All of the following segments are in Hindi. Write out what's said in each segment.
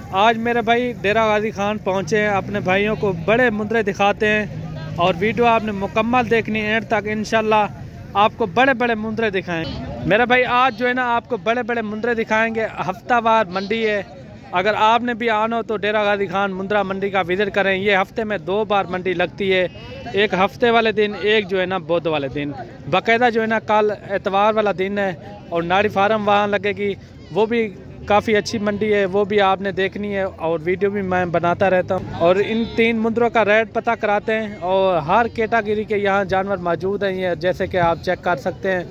आज मेरे भाई डेरा गाजी खान पहुँचे हैं, अपने भाइयों को बड़े मुंदरे दिखाते हैं और वीडियो आपने मुकम्मल देखनी है एंड तक। इंशाल्लाह आपको बड़े बड़े मुंदरे दिखाएंगे मेरे भाई। आज जो है ना आपको बड़े बड़े मुंदरे दिखाएंगे। हफ्तावार मंडी है, अगर आपने भी आना हो तो डेरा गाजी खान मुंद्रा मंडी का विजिट करें। ये हफ्ते में 2 बार मंडी लगती है, एक हफ्ते वाले दिन, एक जो है ना बुध वाले दिन। बाकायदा जो है ना कल एतवार वाला दिन है और नाड़ी फार्म वहाँ लगेगी, वो भी काफ़ी अच्छी मंडी है, वो भी आपने देखनी है और वीडियो भी मैं बनाता रहता हूँ। और इन 3 मुंदरों का रेट पता कराते हैं और हर कैटेगरी के यहाँ जानवर मौजूद हैं, ये जैसे कि आप चेक कर सकते हैं।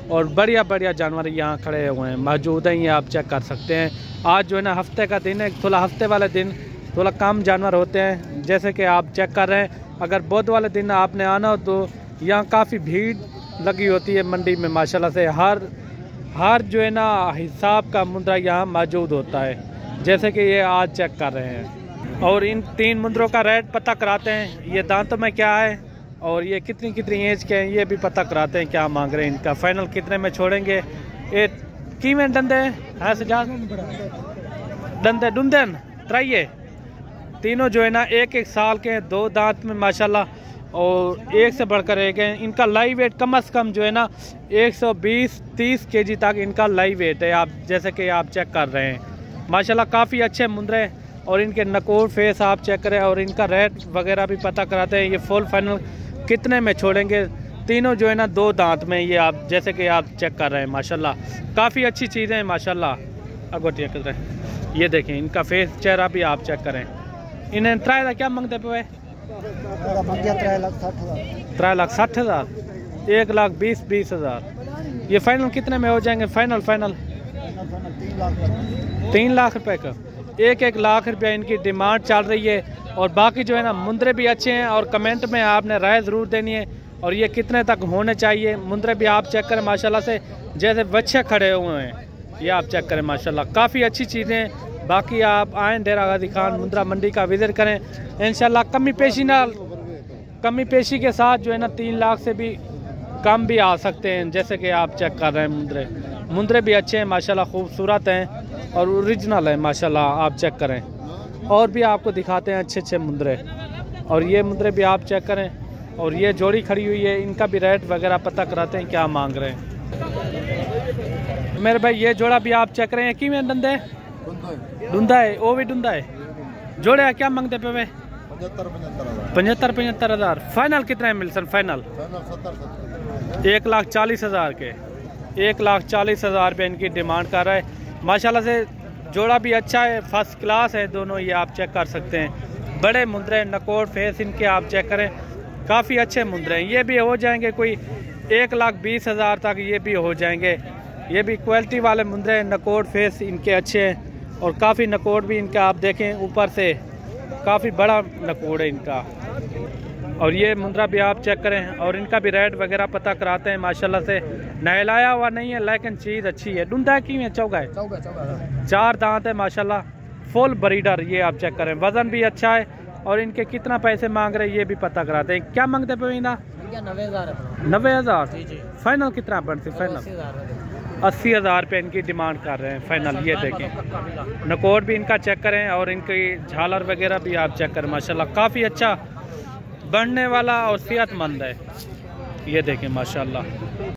और बढ़िया बढ़िया जानवर यहाँ खड़े हुए हैं, मौजूद हैं, ये आप चेक कर सकते हैं। आज जो है ना हफ्ते का दिन है, थोड़ा हफ्ते वाले दिन थोड़ा कम जानवर होते हैं, जैसे कि आप चेक कर रहे हैं। अगर बुध वाले दिन आपने आना हो तो यहाँ काफ़ी भीड़ लगी होती है मंडी में माशाल्लाह से। हर जो है ना हिसाब का मुंद्रा यहाँ मौजूद होता है, जैसे कि ये आज चेक कर रहे हैं। और इन 3 मुंद्रों का रेट पता कराते हैं, ये दांतों में क्या है और ये कितनी एज के हैं ये भी पता कराते हैं, क्या मांग रहे हैं, इनका फाइनल कितने में छोड़ेंगे। ये कीमें डंदे हैं सजा डंदे डुंदन ट्राइए, तीनों जो है ना 1-1 साल के हैं, 2 दांत में माशाल्लाह और एक से बढ़कर एक है। इनका लाइव वेट कम से कम जो है ना 120-30 kg तक इनका लाइव वेट है, आप जैसे कि आप चेक कर रहे हैं माशाल्लाह। काफ़ी अच्छे मुंदरे और इनके नकोर फेस आप चेक करें और इनका रेट वगैरह भी पता कराते हैं। ये फुल फाइनल कितने में छोड़ेंगे, तीनों जो है ना 2 दांत में, ये आप जैसे कि आप चेक कर रहे हैं माशाल्लाह। काफ़ी अच्छी चीज़ें हैं माशाल्लाह। अगोटिया कर रहे हैं, ये देखें इनका फेस चेहरा भी आप चेक करें। इन्हें ट्राई क्या मांगते पे 3,60,000 1,20,000। ये फाइनल कितने में हो जाएंगे? फाइनल 3 लाख रुपए का, 1-1 लाख रुपया इनकी डिमांड चल रही है। और बाकी जो है ना मुंदरे भी अच्छे हैं और कमेंट में आपने राय ज़रूर देनी है। और ये कितने तक होने चाहिए मुंदरे भी आप चेक करें माशाल्लाह से, जैसे बच्चे खड़े हुए हैं, ये आप चेक करें माशाल्लाह। काफ़ी अच्छी चीज़ें। बाकी आप आएँ डेरा गाजी खान मुंद्रा मंडी का विजिट करें, इंशाल्लाह कमी पेशी के साथ जो है ना 3 लाख से भी कम भी आ सकते हैं, जैसे कि आप चेक कर रहे हैं। मुंदरे भी अच्छे हैं माशाल्लाह, खूबसूरत हैं और ओरिजिनल है माशाल्लाह, आप चेक करें। और भी आपको दिखाते हैं अच्छे मुंदरे, और ये मुंदरे भी आप चेक करें। और ये जोड़ी खड़ी हुई है, इनका भी रेट वगैरह पता कराते हैं, क्या मांग रहे हैं मेरे भाई। ये जोड़ा भी आप चेक रहे हैं कि में डंदे डूंदा है, वो भी डूंदा है। जोड़े क्या मांगते पे वे? 75,000। फाइनल कितने मिल सन? फाइनल 1,40,000 के, 1,40,000 रुपये इनकी डिमांड कर रहा है माशाल्लाह से। जोड़ा भी अच्छा है, फर्स्ट क्लास है दोनों, ये आप चेक कर सकते हैं। बड़े मुंदरे नकोर फेस इनके आप चेक करें, काफ़ी अच्छे मुंदरे हैं। ये भी हो जाएंगे कोई 1,20,000 तक, ये भी हो जाएंगे। ये भी क्वालिटी वाले मुंदरे, नकोर फेस इनके अच्छे हैं और काफ़ी नकोर भी इनका आप देखें ऊपर से काफ़ी बड़ा नकोर है इनका। और ये मुंदरा भी आप चेक करें और इनका भी रेट वगैरह पता कराते हैं माशाल्लाह से। नहलाया हुआ नहीं है लेकिन चीज़ अच्छी है। डूंदा की है, चौगा है, 4 दांत है माशाल्लाह, फुल ब्रीडर, ये आप चेक करें। वज़न भी अच्छा है और इनके कितना पैसे मांग रहे हैं ये भी पता कराते हैं। क्या मांगते पे? 90,000। फाइनल कितना बनती? फाइनल 80,000 रुपये इनकी डिमांड कर रहे हैं फाइनल। ये देखें नकोर भी इनका चेक करें और इनकी झालर वगैरह भी आप चेक करें माशाल्लाह। काफ़ी अच्छा बढ़ने वाला और सेहतमंद है, ये देखें माशाल्लाह।